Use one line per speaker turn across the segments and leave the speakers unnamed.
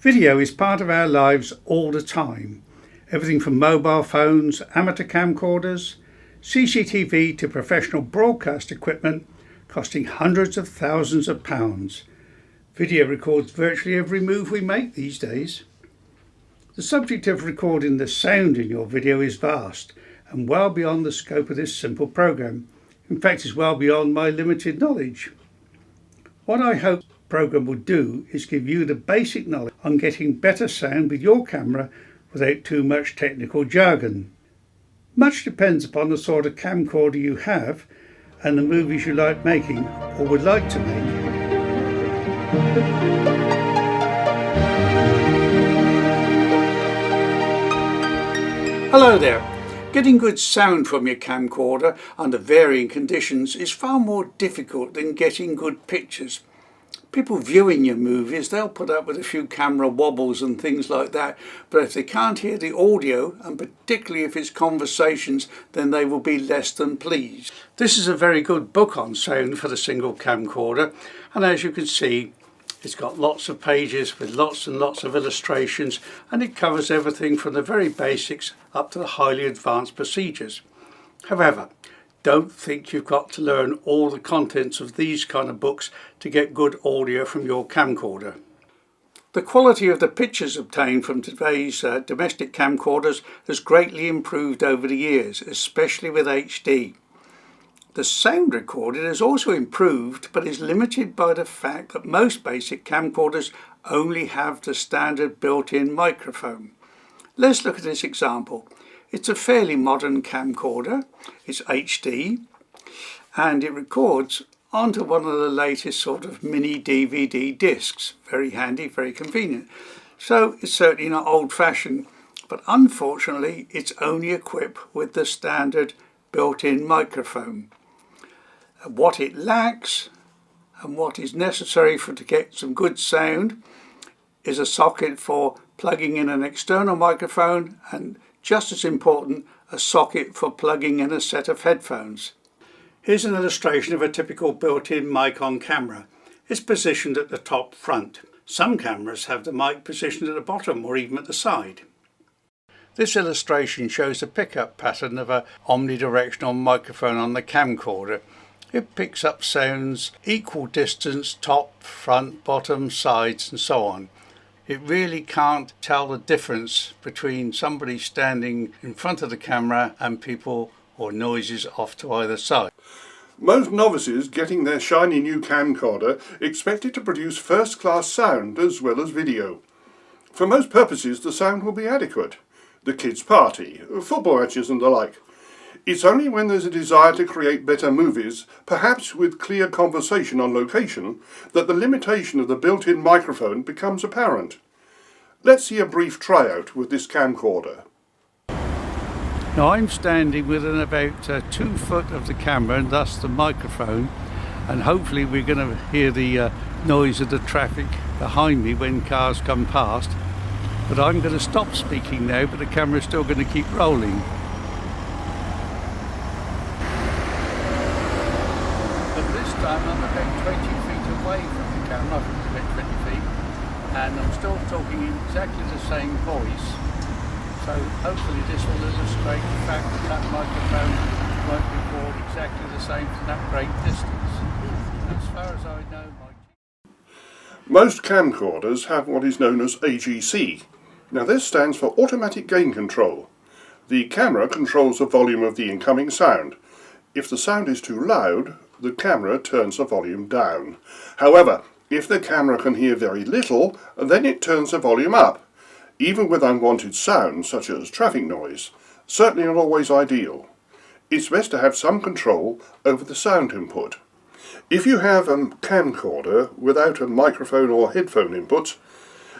Video is part of our lives all the time. Everything from mobile phones, amateur camcorders, CCTV to professional broadcast equipment costing hundreds of thousands of pounds. Video records virtually every move we make these days. The subject of recording the sound in your video is vast and well beyond the scope of this simple program. In fact, it's well beyond my limited knowledge. What I hope the program will do is give you the basic knowledge on getting better sound with your camera without too much technical jargon. Much depends upon the sort of camcorder you have and the movies you like making or would like to make. Hello there. Getting good sound from your camcorder under varying conditions is far more difficult than getting good pictures. People viewing your movies, they'll put up with a few camera wobbles and things like that, but if they can't hear the audio, and particularly if it's conversations, then they will be less than pleased. This is a very good book on sound for the single camcorder, and as you can see, it's got lots of pages with lots and lots of illustrations, and it covers everything from the very basics up to the highly advanced procedures. However, don't think you've got to learn all the contents of these kind of books to get good audio from your camcorder. The quality of the pictures obtained from today's domestic camcorders has greatly improved over the years, especially with HD. The sound recorded has also improved, but is limited by the fact that most basic camcorders only have the standard built-in microphone. Let's look at this example. It's a fairly modern camcorder, it's HD, and it records onto one of the latest sort of mini DVD discs. Very handy, very convenient. So it's certainly not old-fashioned, but unfortunately it's only equipped with the standard built-in microphone. What it lacks and what is necessary to get some good sound is a socket for plugging in an external microphone, and just as important, a socket for plugging in a set of headphones. Here's an illustration of a typical built-in mic on camera. It's positioned at the top front. Some cameras have the mic positioned at the bottom or even at the side. This illustration shows the pickup pattern of an omnidirectional microphone on the camcorder. It picks up sounds equal distance, top, front, bottom, sides and so on. It really can't tell the difference between somebody standing in front of the camera and people or noises off to either side.
Most novices getting their shiny new camcorder expect it to produce first-class sound as well as video. For most purposes the sound will be adequate. The kids' party, football matches and the like. It's only when there's a desire to create better movies, perhaps with clear conversation on location, that the limitation of the built-in microphone becomes apparent. Let's see a brief tryout with this camcorder.
Now I'm standing within about 2 foot of the camera and thus the microphone, and hopefully we're going to hear the noise of the traffic behind me when cars come past. But I'm going to stop speaking now, but the camera is still going to keep rolling. I'm about 20 feet away from the camera, about 20 feet, and I'm still talking in exactly the same voice. So hopefully this will illustrate the fact that that microphone won't record exactly the same from that great distance. As far as I know,
most camcorders have what is known as AGC. Now this stands for automatic gain control. The camera controls the volume of the incoming sound. If the sound is too loud, the camera turns the volume down. However, if the camera can hear very little, then it turns the volume up, even with unwanted sounds such as traffic noise. Certainly not always ideal. It's best to have some control over the sound input. If you have a camcorder without a microphone or headphone inputs,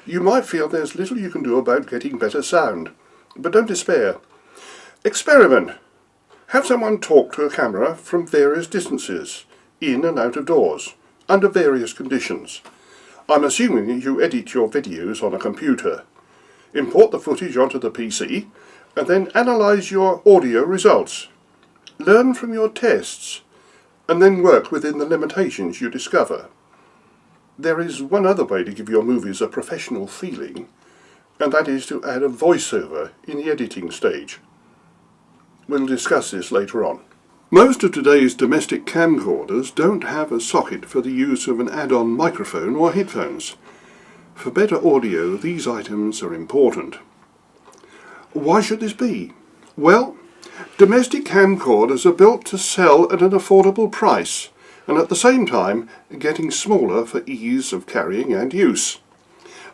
you might feel there's little you can do about getting better sound. But don't despair. Experiment. Have someone talk to a camera from various distances, in and out of doors, under various conditions. I'm assuming that you edit your videos on a computer. Import the footage onto the PC, and then analyse your audio results. Learn from your tests, and then work within the limitations you discover. There is one other way to give your movies a professional feeling, and that is to add a voiceover in the editing stage. We'll discuss this later on. Most of today's domestic camcorders don't have a socket for the use of an add-on microphone or headphones. For better audio, these items are important. Why should this be? Well, domestic camcorders are built to sell at an affordable price, and at the same time getting smaller for ease of carrying and use.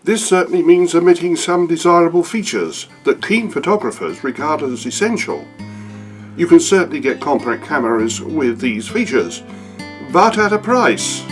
This certainly means omitting some desirable features that keen photographers regard as essential. You can certainly get compact cameras with these features, but at a price.